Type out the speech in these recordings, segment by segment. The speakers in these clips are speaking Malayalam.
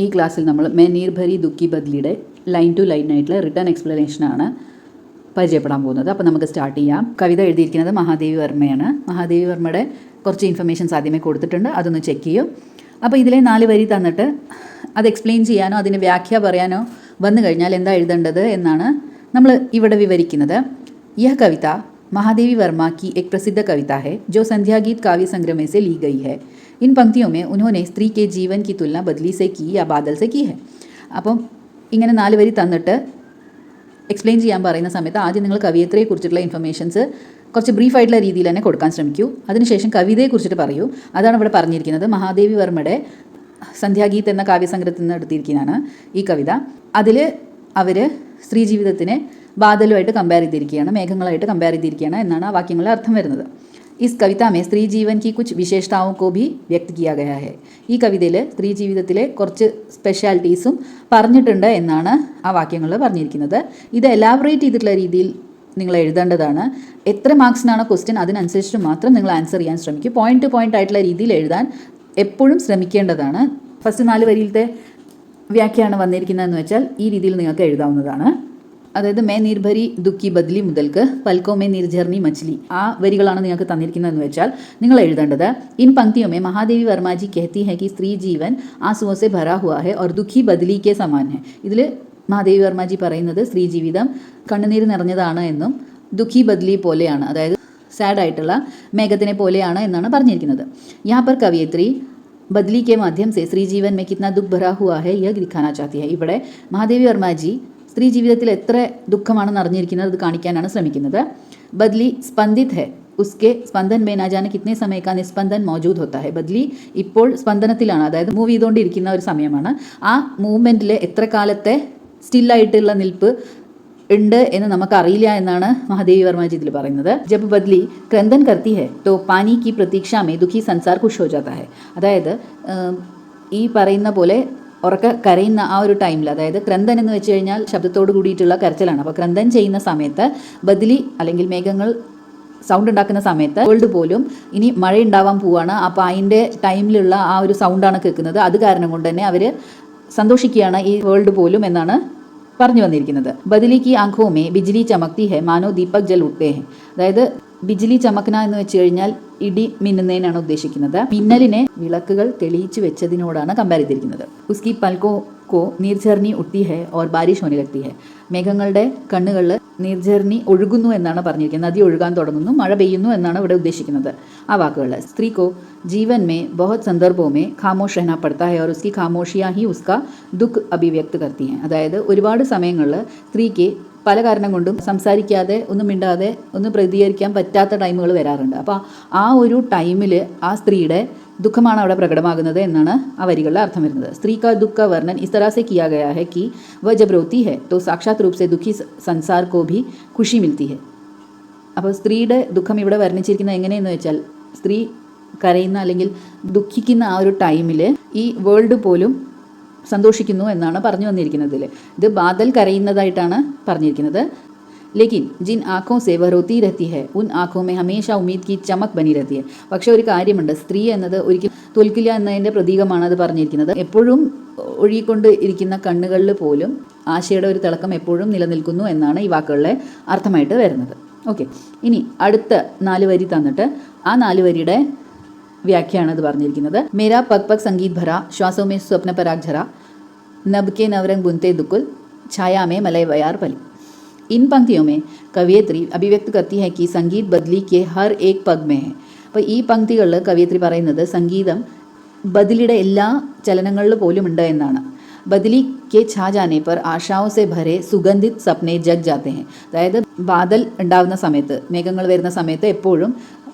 ഈ ക്ലാസ്സിൽ നമ്മൾ may neer ഭരി ദുഃഖി ബദ്ലിയുടെ line to line ആയിട്ടുള്ള റിട്ടേൺ എക്സ്പ്ലനേഷനാണ് പരിചയപ്പെടാൻ പോകുന്നത്. അപ്പോൾ നമുക്ക് സ്റ്റാർട്ട് ചെയ്യാം. കവിത എഴുതിയിരിക്കുന്നത് മഹാദേവി വർമ്മയാണ്. മഹാദേവി വർമ്മയുടെ കുറച്ച് ഇൻഫർമേഷൻസ് ആദ്യമേ കൊടുത്തിട്ടുണ്ട്, അതൊന്ന് ചെക്ക് ചെയ്യും. അപ്പോൾ ഇതിലെ 4 വരി തന്നിട്ട് അത് എക്സ്പ്ലെയിൻ ചെയ്യാനോ അതിന് വ്യാഖ്യ പറയാനോ വന്നു കഴിഞ്ഞാൽ എന്താ എഴുതേണ്ടത് എന്നാണ് നമ്മൾ ഇവിടെ വിവരിക്കുന്നത്. യഹ കവിത महादेवी वर्मा की एक प्रसिद्ध कविता है जो संध्या गीत काव्य संग्रह में से ली गई है. इन पंक्तियों में उन्होंने स्त्री के जीवन की तुलना बदली से की या बादल से की है. അപ്പം ഇങ്ങനെ 4 വരി തന്നിട്ട് എക്സ്പ്ലെയിൻ ചെയ്യാൻ പറയുന്ന സമയത്ത് ആദ്യം നിങ്ങൾ കവിയത്രിയെക്കുറിച്ചിട്ടുള്ള ഇൻഫർമേഷൻസ് കുറച്ച് ബ്രീഫായിട്ടുള്ള രീതിയിൽ തന്നെ കൊടുക്കാൻ ശ്രമിക്കൂ. അതിനുശേഷം കവിതയെക്കുറിച്ചിട്ട് പറയൂ. അതാണ് ഇവിടെ പറഞ്ഞിരിക്കുന്നത്. മഹാദേവി വർമ്മയുടെ സന്ധ്യാഗീത് എന്ന കാവ്യസംഗ്രഹത്തിൽ നിന്ന് എടുത്തിരിക്കുന്നതാണ് ഈ കവിത. അതിൽ അവർ സ്ത്രീ ജീവിതത്തിനെ ബാദലുമായിട്ട് കമ്പയർ ചെയ്തിരിക്കുകയാണ്, മേഘങ്ങളായിട്ട് കമ്പയർ ചെയ്തിരിക്കുകയാണ് എന്നാണ് ആ വാക്യങ്ങളുടെ അർത്ഥം വരുന്നത്. ഇസ് കവിത മേ സ്ത്രീ ജീവൻ കി കുച്ച് വിശേഷതാओं को भी व्यक्त किया गया है. ഈ കവിതയിൽ സ്ത്രീ ജീവിതത്തിലെ കുറച്ച് സ്പെഷ്യാലിറ്റീസും പറഞ്ഞിട്ടുണ്ട് എന്നാണ് ആ വാക്യങ്ങളിൽ പറഞ്ഞിരിക്കുന്നത്. ഇത് എലാബറേറ്റ് ചെയ്തിട്ടുള്ള രീതിയിൽ നിങ്ങൾ എഴുതേണ്ടതാണ്. എത്ര മാർക്സിനാണോ ക്വസ്റ്റ്യൻ അതിനനുസരിച്ച് മാത്രം നിങ്ങൾ ആൻസർ ചെയ്യാൻ ശ്രമിക്കും. പോയിന്റ് ടു പോയിന്റ് ആയിട്ടുള്ള രീതിയിൽ എഴുതാൻ എപ്പോഴും ശ്രമിക്കേണ്ടതാണ്. ഫസ്റ്റ് 4 വരിയിലത്തെ വ്യാഖ്യാണ് വന്നിരിക്കുന്നതെന്ന് വെച്ചാൽ ഈ രീതിയിൽ നിങ്ങൾക്ക് എഴുതാവുന്നതാണ്. അതായത് മേ നിർഭരി ദുഃഖി ബദ്ലി മുതൽക്ക് പൽക്കോ മേ നിർജർണി മച്ഛലി ആ വരികളാണ് നിങ്ങൾക്ക് തന്നിരിക്കുന്നതെന്ന് വെച്ചാൽ നിങ്ങൾ എഴുതേണ്ടത് ഇൻ പങ്ക്തിയോ മേ മഹാദേവി വർമാജി കഹത്തി ഹെ കി സ്ത്രീ ജീവൻ ആസുവോ സെ ഭരാ ഹുവാ ഹെ और ദുഃഖി ബദ്ലി കെ സമാൻ ഹെ. ഇതിൽ മഹാദേവി വർമാജി പറയുന്നത് സ്ത്രീ ജീവിതം കണ്ണുനീര് നിറഞ്ഞതാണ് എന്നും ദുഃഖി ബദ്ലി പോലെയാണ്, അതായത് സാഡ് ആയിട്ടുള്ള മേഘത്തിനെ പോലെയാണ് എന്നാണ് പറഞ്ഞിരിക്കുന്നത്. യഹാ പർ കവിയത്രി ബദ്ലി കെ മാധ്യം സെ സ്ത്രീ ജീവൻ മേ കിത്ന ദുഃഖ് ഭരാ ഹുവാ ഹെ യഹ് ദിഖാനാ ചാഹത്തി ഹെ. ഇവിടെ മഹാദേവി വർമാജി സ്ത്രീ ജീവിതത്തിൽ എത്ര ദുഃഖമാണ് നിറഞ്ഞിരിക്കുന്നത് അത് കാണിക്കാനാണ് ശ്രമിക്കുന്നത്. ബദ്ലി സ്പന്ദിത് ഹെ ഉസ്കെ സ്പന്ദൻ മേ നാ ജാനെ കിത്നെ സമയ കാ നിസ്പന്ദൻ മൗജൂദ് ഹോത്താ ഹെ. ബദ്ലി ഇപ്പോൾ സ്പന്ദനത്തിലാണ്, അതായത് മൂവ് ചെയ്തുകൊണ്ടിരിക്കുന്ന ഒരു സമയമാണ്. ആ മൂവ്മെൻറ്റിൽ എത്ര കാലത്തെ സ്റ്റില്ലായിട്ടുള്ള നിൽപ്പ് ഉണ്ട് എന്ന് നമുക്കറിയില്ല എന്നാണ് മഹാദേവി വർമാജി ഇതിൽ പറയുന്നത്. ജബ് ബദ്ലി ക്രന്ദൻ കർത്തി ഹെ തോ പാനി കി പ്രതീക്ഷ മേ ദുഃഖി സൻസാർ ഖുഷ് ഹോ ജാതാ ഹെ. അതായത് ഈ പറയുന്ന പോലെ ഉറക്ക കരയുന്ന ആ ഒരു ടൈമിൽ, അതായത് ക്രന്ദൻ എന്ന് വെച്ച് കഴിഞ്ഞാൽ ശബ്ദത്തോട് കൂടിയിട്ടുള്ള കരച്ചിലാണ്. അപ്പോൾ ക്രന്ദൻ ചെയ്യുന്ന സമയത്ത് ബദ്ലി അല്ലെങ്കിൽ മേഘങ്ങൾ സൗണ്ട് ഉണ്ടാക്കുന്ന സമയത്ത് വേൾഡ് പോലും ഇനി മഴ ഉണ്ടാവാൻ പോവാണ്, അപ്പോൾ അതിൻ്റെ ടൈമിലുള്ള ആ ഒരു സൗണ്ടാണ് കേൾക്കുന്നത്. അത് കാരണം കൊണ്ട് തന്നെ അവർ സന്തോഷിക്കുകയാണ് ഈ വേൾഡ് പോലും എന്നാണ് പറഞ്ഞു വന്നിരിക്കുന്നത്. ബദലി കി ആംഖോ മേ ബിജ്ലി ചമക്തി ഹെ മാനോ ദീപക് ജൽ ഉട്ടെ ഹെ. അതായത് ബിജ്ലി ചമക്ന എന്ന് വെച്ച് കഴിഞ്ഞാൽ ഇടി മിന്നുന്നതിനാണ് ഉദ്ദേശിക്കുന്നത്. മിന്നലിനെ വിളക്കുകൾ തെളിയിച്ചു വെച്ചതിനോടാണ് കമ്പയർ ചെയ്തിരിക്കുന്നത്. ഉസ്കി പൽക്കോ കോ നീർജർണി ഉട്ടി ഹെ ഓർ ബാരിഷ് ഹോനെ ലഗ്തി ഹെ. മേഘങ്ങളുടെ കണ്ണുകളിൽ നീർജർണി ഒഴുകുന്നു എന്നാണ് പറഞ്ഞിരിക്കുന്നത്. നദി ഒഴുകാൻ തുടങ്ങുന്നു, മഴ പെയ്യുന്നു എന്നാണ് ഇവിടെ ഉദ്ദേശിക്കുന്നത് ആ വാക്കുകൾ. സ്ത്രീ കോ जीवन में बहुत संदर्भों में खामोश रहना पड़ता है और उसकी खामोशियाँ ही उसका दुख अभिव्यक्त करती हैं. അതായത് ഒരുപാട് സമയങ്ങളിൽ സ്ത്രീക്ക് പല കാരണം കൊണ്ടും സംസാരിക്കാതെ ഒന്നും മിണ്ടാതെ ഒന്നും പ്രതികരിക്കാൻ പറ്റാത്ത ടൈമുകൾ വരാറുണ്ട്. അപ്പോൾ ആ ഒരു ടൈമിൽ ആ സ്ത്രീയുടെ ദുഃഖമാണ് അവിടെ പ്രകടമാകുന്നത് എന്നാണ് ആ വരികളുടെ അർത്ഥം വരുന്നത്. സ്ത്രീ കാ ദുഃഖ വർണ്ണൻ ഇസ് तरह से किया गया है कि वह जब रोती है तो साक्षात रूप से दुखी संसार को भी खुशी मिलती है. അപ്പോൾ സ്ത്രീയുടെ ദുഃഖം ഇവിടെ വർണ്ണിച്ചിരിക്കുന്നത് എങ്ങനെയെന്ന് വെച്ചാൽ സ്ത്രീ കരയുന്ന അല്ലെങ്കിൽ ദുഃഖിക്കുന്ന ആ ഒരു ടൈമിൽ ഈ വേൾഡ് പോലും സന്തോഷിക്കുന്നു എന്നാണ് പറഞ്ഞു വന്നിരിക്കുന്നതിൽ. ഇത് ബാദൽ കരയുന്നതായിട്ടാണ് പറഞ്ഞിരിക്കുന്നത്. ലേക്കിൻ ജിൻ ആഖോ സേ വ റോത്തി രഹത്തി ഹെ ഉൻ ആഖോ മേ ഹമേഷ ഉമ്മീദ് കി ചമക് ബനി രഹത്തി ഹെ. പക്ഷേ ഒരു കാര്യമുണ്ട്, സ്ത്രീ എന്നത് ഒരിക്കലും തോൽക്കില്ല എന്നതിൻ്റെ പ്രതീകമാണ് അത് പറഞ്ഞിരിക്കുന്നത്. എപ്പോഴും ഒഴുകിക്കൊണ്ട് ഇരിക്കുന്ന കണ്ണുകളിൽ പോലും ആശയുടെ ഒരു തിളക്കം എപ്പോഴും നിലനിൽക്കുന്നു എന്നാണ് ഈ വാക്കുകളിലെ അർത്ഥമായിട്ട് വരുന്നത്. ഓക്കെ, ഇനി അടുത്ത 4 വരി തന്നിട്ട് ആ 4 വരിയുടെ വ്യാഖ്യാണ് ഇത് പറഞ്ഞിരിക്കുന്നത്. മേരാ പഗ് പഗ് സംഗീത് ഭര ശ്വാസോ മേ സ്വപ്ന പരാഗ് ഝര നബ് കെ നവരംഗ് ബുൻത്തെ ദുക്കുൽ ഛായാ മേ മലയ വയാർ പലി. इन पंक्तियों में कवियत्री अभिव्यक्त करती है कि संगीत बदली के हर एक पग में है. അപ്പോൾ ഈ പങ്ക്തികളിൽ കവിയത്രി പറയുന്നത് സംഗീതം ബദലിയുടെ എല്ലാ ചലനങ്ങളിൽ പോലും ഉണ്ട് എന്നാണ്. ബദലി കെ ഛാ ജാനെ പർ ആശാओं से भरे सुगंधित सपने जग जाते हैं. അതായത് ബാദൽ ഉണ്ടാകുന്ന സമയത്ത്, മേഘങ്ങൾ വരുന്ന സമയത്ത് എപ്പോഴും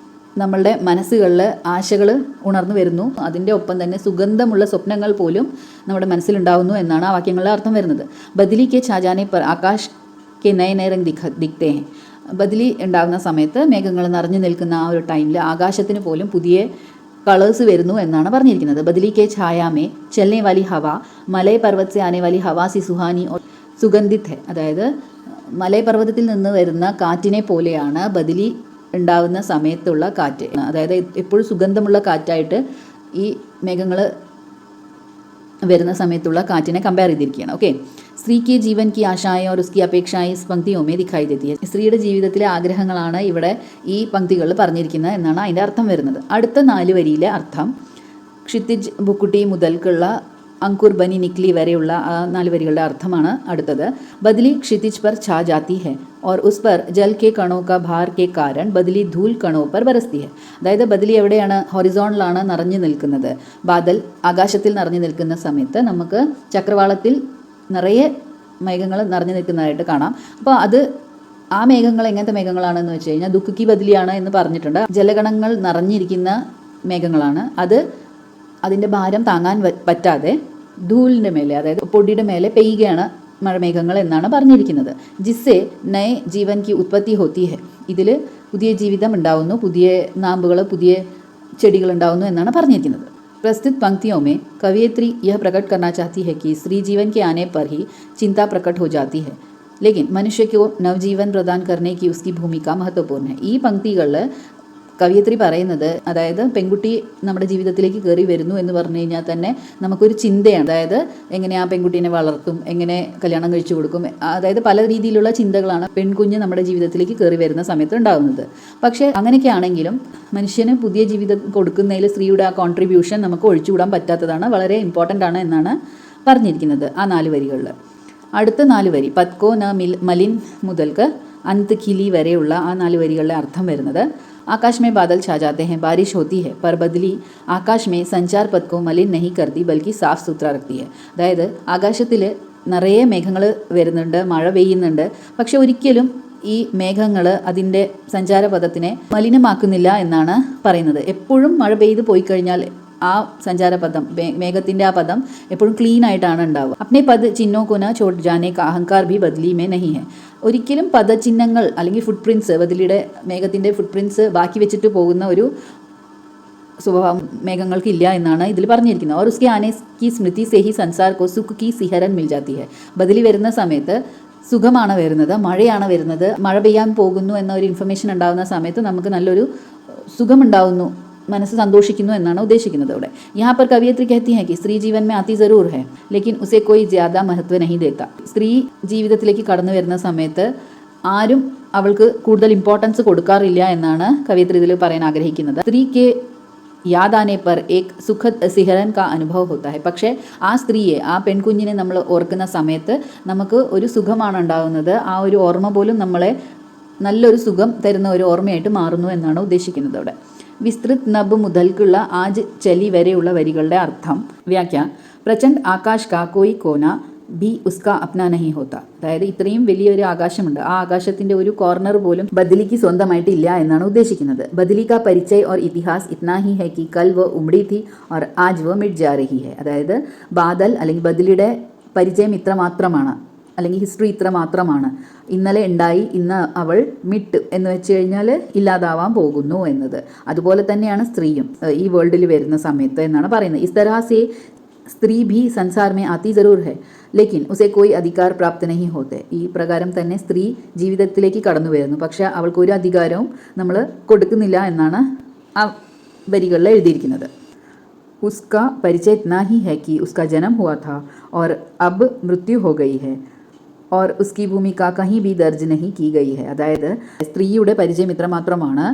നമ്മളുടെ മനസ്സുകളിൽ ആശകൾ ഉണർന്നു വരുന്നു. അതിൻ്റെ ഒപ്പം തന്നെ സുഗന്ധമുള്ള സ്വപ്നങ്ങൾ പോലും നമ്മുടെ മനസ്സിലുണ്ടാവുന്നു എന്നാണ് ആ വാക്യങ്ങളുടെ അർത്ഥം വരുന്നത്. ബദലി കെ ഛാ ജാനെ പർ ആകാശ് കെ നയ നയ രംഗ് ദിഖ്തേ ഹെ. ബദലി ഉണ്ടാകുന്ന സമയത്ത് മേഘങ്ങൾ നിറഞ്ഞു നിൽക്കുന്ന ആ ഒരു ടൈമിൽ ആകാശത്തിന് പോലും പുതിയ കളേഴ്സ് വരുന്നു എന്നാണ് പറഞ്ഞിരിക്കുന്നത്. ബദലി കെ ഛായാമേ ചലനെ വാലി ഹവ മലയ പർവ്വത് സെ ആനെ വാലി ഹവാ സി സുഹാനി ഓർ സുഗന്ധിത് ഹെ. അതായത് മലയപർവ്വതത്തിൽ നിന്ന് വരുന്ന കാറ്റിനെ പോലെയാണ് ബദലി ഉണ്ടാകുന്ന സമയത്തുള്ള കാറ്റ്. അതായത് എപ്പോഴും സുഗന്ധമുള്ള കാറ്റായിട്ട് ഈ മേഘങ്ങൾ വരുന്ന സമയത്തുള്ള കാറ്റിനെ കമ്പയർ ചെയ്തിരിക്കുകയാണ്. ഓക്കെ, സ്ത്രീ കെ ജീവൻ കി ആശാएं और उसकी अपेक्षाएं इस पंक्तियों में दिखाई देती है. സ്ത്രീയുടെ ജീവിതത്തിലെ ആഗ്രഹങ്ങളാണ് ഇവിടെ ഈ പങ്ക്തികളിൽ പറഞ്ഞിരിക്കുന്നത് എന്നാണ് അതിൻ്റെ അർത്ഥം വരുന്നത്. അടുത്ത 4 വരിയിലെ അർത്ഥം ക്ഷിത്തിജ് ബുക്കുട്ടി മുതൽക്കുള്ള अंकुर बनी निकली വരെയുള്ള ആ 4 വരികളുടെ അർത്ഥമാണ് അടുത്തത്. बदली क्षितिज पर छा जाती है और उस पर जल के कणों का भार के कारण बदली धूल कणों पर बरसती है. അതായത് ബദലി എവിടെയാണ്? ഹൊറിസോണിലാണ് നിറഞ്ഞു നിൽക്കുന്നത്. ബാദൽ ആകാശത്തിൽ നിറഞ്ഞു നിൽക്കുന്ന സമയത്ത് നമുക്ക് ചക്രവാളത്തിൽ നിറയെ മേഘങ്ങൾ നിറഞ്ഞു നിൽക്കുന്നതായിട്ട് കാണാം. അപ്പോൾ അത് ആ മേഘങ്ങൾ എങ്ങനത്തെ മേഘങ്ങളാണെന്ന് വെച്ച് കഴിഞ്ഞാൽ ദുഃഖി ബദലിയാണ് എന്ന് പറഞ്ഞിട്ടുണ്ട്. ജലഗണങ്ങൾ നിറഞ്ഞിരിക്കുന്ന മേഘങ്ങളാണ്. അത് അതിൻ്റെ ഭാരം താങ്ങാൻ പറ്റാതെ ധൂലിൻ്റെ മേലെ, അതായത് പൊടിയുടെ മേലെ പെയ്യുകയാണ് മഴമേഘങ്ങൾ എന്നാണ് പറഞ്ഞിരിക്കുന്നത്. ജിസ്സെ നയ ജീവൻ കി ഉത്പത്തി ഹോത്തി ഹെ. ഇതിൽ പുതിയ ജീവിതം ഉണ്ടാവുന്നു, പുതിയ നാമ്പുകൾ, പുതിയ ചെടികൾ ഉണ്ടാവുന്നു എന്നാണ് പറഞ്ഞിരിക്കുന്നത്. प्रस्तुत पंक्तियों में कवयित्री यह प्रकट करना चाहती है कि स्त्री जीवन के आने पर ही चिंता प्रकट हो जाती है, लेकिन मनुष्य को नवजीवन प्रदान करने की उसकी भूमिका महत्वपूर्ण है. ഈ പങ്ക്തികളിൽ കവയിത്രി പറയുന്നത്, അതായത് പെൺകുട്ടി നമ്മുടെ ജീവിതത്തിലേക്ക് കയറി വരുന്നു എന്ന് പറഞ്ഞു കഴിഞ്ഞാൽ തന്നെ നമുക്കൊരു ചിന്തയാണ്. അതായത് എങ്ങനെ ആ പെൺകുട്ടീനെ വളർത്തും, എങ്ങനെ കല്യാണം കഴിച്ചു കൊടുക്കും, അതായത് പല രീതിയിലുള്ള ചിന്തകളാണ് പെൺകുഞ്ഞ് നമ്മുടെ ജീവിതത്തിലേക്ക് കയറി വരുന്ന സമയത്ത് ഉണ്ടാകുന്നത്. പക്ഷേ അങ്ങനെയൊക്കെ ആണെങ്കിലും മനുഷ്യന് പുതിയ ജീവിതം കൊടുക്കുന്നതിൽ സ്ത്രീയുടെ ആ കോൺട്രിബ്യൂഷൻ നമുക്ക് ഒഴിച്ചുകൂടാൻ പറ്റാത്തതാണ്, വളരെ ഇമ്പോർട്ടൻ്റ് ആണ് എന്നാണ് പറഞ്ഞിരിക്കുന്നത് ആ 4 വരികളിൽ. അടുത്ത 4 വരി പത്കോ ന മലിൻ മുതൽക്ക് അന്ത് ഖിലി വരെയുള്ള ആ 4 വരികളുടെ അർത്ഥം വരുന്നത്, आकाश में बादल छा जाते हैं, बारिश होती है, पर बदली आकाश में संचार पथ को मलिन नहीं करती बल्कि साफ सुथरा रखती है. അതായത് ആകാശത്തിൽ നിറയെ മേഘങ്ങൾ വരുന്നുണ്ട്, മഴ പെയ്യുന്നുണ്ട്, പക്ഷെ ഒരിക്കലും ഈ മേഘങ്ങൾ അതിൻ്റെ സഞ്ചാരപഥത്തിനെ മലിനമാക്കുന്നില്ല എന്നാണ് പറയുന്നത്. എപ്പോഴും മഴ പെയ്ത് പോയി കഴിഞ്ഞാൽ ആ സഞ്ചാരപഥം, മേഘത്തിൻ്റെ ആ പദം എപ്പോഴും ക്ലീൻ ആയിട്ടാണ് ഉണ്ടാവുക. അപ്നെ പദ ചിഹ്നോ കൊന ചോട്ട് ജാനെ കാ അഹങ്കാർ ഭി ബദലി മേ നഹി ഹെ. ഒരിക്കലും പദചിഹ്നങ്ങൾ അല്ലെങ്കിൽ ഫുട് പ്രിൻറ്റ്സ്, ബദലിയുടെ മേഘത്തിൻ്റെ ഫുട് പ്രിൻറ്റ്സ് ബാക്കി വെച്ചിട്ട് പോകുന്ന ഒരു സ്വഭാവം മേഘങ്ങൾക്കില്ല എന്നാണ് ഇതിൽ പറഞ്ഞിരിക്കുന്നത്. और उसके आने की स्मृति से ही संसार को सुख की सिहरन मिल जाती है. ബദലി വരുന്ന സമയത്ത് സുഖമാണ് വരുന്നത്, മഴയാണ് വരുന്നത്, മഴ പെയ്യാൻ പോകുന്നു എന്ന ഒരു ഇൻഫർമേഷൻ ഉണ്ടാകുന്ന സമയത്ത് നമുക്ക് നല്ലൊരു സുഖമുണ്ടാവുന്നു, മനസ്സ് സന്തോഷിക്കുന്നു എന്നാണ് ഉദ്ദേശിക്കുന്നത് ഇവിടെ. यहाँ पर कवियत्री कहती है कि स्त्री जीवन में आती ज़रूर है लेकिन उसे कोई ज़्यादा महत्व नहीं देता. സ്ത്രീ ജീവിതത്തിലേക്ക് കടന്നു വരുന്ന സമയത്ത് ആരും അവൾക്ക് കൂടുതൽ ഇമ്പോർട്ടൻസ് കൊടുക്കാറില്ല എന്നാണ് കവിയത്രി ഇതിൽ പറയാൻ ആഗ്രഹിക്കുന്നത്. സ്ത്രീക്ക് യാദാനെ പർ ഏക് സുഖദ് സിഹരൻ കാ അനുഭവം ഹോത്താ ഹെ. പക്ഷേ ആ സ്ത്രീയെ, ആ പെൺകുഞ്ഞിനെ നമ്മൾ ഓർക്കുന്ന സമയത്ത് നമുക്ക് ഒരു സുഖമാണ് ഉണ്ടാകുന്നത്. ആ ഒരു ഓർമ്മ പോലും നമ്മളെ നല്ലൊരു സുഖം തരുന്ന ഒരു ഓർമ്മയായിട്ട് മാറുന്നു എന്നാണ് ഉദ്ദേശിക്കുന്നത് അവിടെ. വിസ്തൃത് നബ് മുതൽക്കുള്ള ആജ് ചലി വരെയുള്ള വരികളുടെ അർത്ഥം വ്യാഖ്യ പ്രചണ്ഡ് ആകാശ് കാ കോയി കോന ബി ഉസ്ക അപ്നാ നഹി ഹോത്ത. അതായത് ഇത്രയും വലിയൊരു ആകാശമുണ്ട്, ആ ആകാശത്തിൻ്റെ ഒരു കോർണർ പോലും ബദലിക്ക് സ്വന്തമായിട്ടില്ല എന്നാണ് ഉദ്ദേശിക്കുന്നത്. ബദലി കാ പരിചയ് और ഇതിഹാസ് ഇത്നാ ഹി ഹൈ കി കൽ വ ഉംടി थी और आज वह मिट जा रही है. അതായത് ബാദൽ അല്ലെങ്കിൽ ബദലിയുടെ പരിചയം ഇത്ര മാത്രമാണ്, അല്ലെങ്കിൽ ഹിസ്റ്ററി ഇത്ര മാത്രമാണ്, ഇന്നലെ ഉണ്ടായി, ഇന്ന് അവൾ മിട്ട് എന്ന് വെച്ച് കഴിഞ്ഞാൽ ഇല്ലാതാവാൻ പോകുന്നു എന്നത്. അതുപോലെ തന്നെയാണ് സ്ത്രീയും ഈ വേൾഡിൽ വരുന്ന സമയത്ത് എന്നാണ് പറയുന്നത്. ഇസ് തരഹ സേ സ്ത്രീ ഭി സംസാർ മേ ആത്തി ജറൂർ ഹെ ലേക്കിൻ ഉസെ കോയി അധികാർ പ്രാപ്ത നഹി ഹോത്തെ. ഈ പ്രകാരം തന്നെ സ്ത്രീ ജീവിതത്തിലേക്ക് കടന്നു വരുന്നു, പക്ഷേ അവൾക്ക് ഒരു അധികാരവും നമ്മൾ കൊടുക്കുന്നില്ല എന്നാണ് ആ വരികളിൽ എഴുതിയിരിക്കുന്നത്. ഉസ്ക പരിചയ ഇത്നാ ഹി ഹെ കി ഉസ്ക ജനം ഹുവാ था और अब मृत्यु हो गई है और उसकी भूमिका कहीं भी दर्ज नहीं की गई है. അതായത് സ്ത്രീയുടെ പരിചയം ഇത്ര മാത്രമാണ്,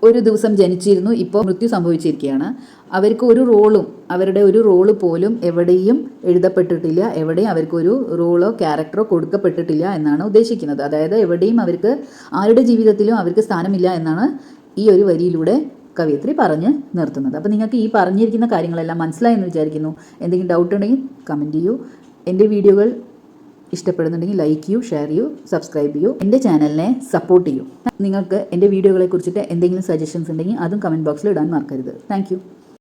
ഒരു ദിവസം ജനിച്ചിരുന്നു, ഇപ്പോൾ മൃത്യു സംഭവിച്ചിരിക്കുകയാണ്, അവർക്ക് ഒരു റോളും, അവരുടെ ഒരു റോള് പോലും എവിടെയും എഴുതപ്പെട്ടിട്ടില്ല, എവിടെയും അവർക്കൊരു റോളോ ക്യാരക്ടറോ കൊടുക്കപ്പെട്ടിട്ടില്ല എന്നാണ് ഉദ്ദേശിക്കുന്നത്. അതായത് എവിടെയും അവർക്ക്, ആരുടെ ജീവിതത്തിലും അവർക്ക് സ്ഥാനമില്ല എന്നാണ് ഈ ഒരു വരിയിലൂടെ കവിയത്രി പറഞ്ഞ് നിർത്തുന്നത്. അപ്പോൾ നിങ്ങൾക്ക് ഈ പറഞ്ഞിരിക്കുന്ന കാര്യങ്ങളെല്ലാം മനസ്സിലായെന്ന് വിചാരിക്കുന്നു. എന്തെങ്കിലും ഡൗട്ട് ഉണ്ടെങ്കിൽ കമൻറ്റ് ചെയ്യൂ. എൻ്റെ വീഡിയോകൾ ഇഷ്ടപ്പെടുന്നുണ്ടെങ്കിൽ ലൈക്ക് ചെയ്യൂ, ഷെയർ ചെയ്യൂ, സബ്സ്ക്രൈബ് ചെയ്യൂ, എൻ്റെ ചാനലിനെ സപ്പോർട്ട് ചെയ്യൂ. നിങ്ങൾക്ക് എൻ്റെ വീഡിയോകളെ കുറിച്ചിട്ട് എന്തെങ്കിലും സജഷൻസ് ഉണ്ടെങ്കിൽ അതും കമൻറ്റ് ബോക്സിൽ ഇടാൻ മറക്കരുത്. Thank you.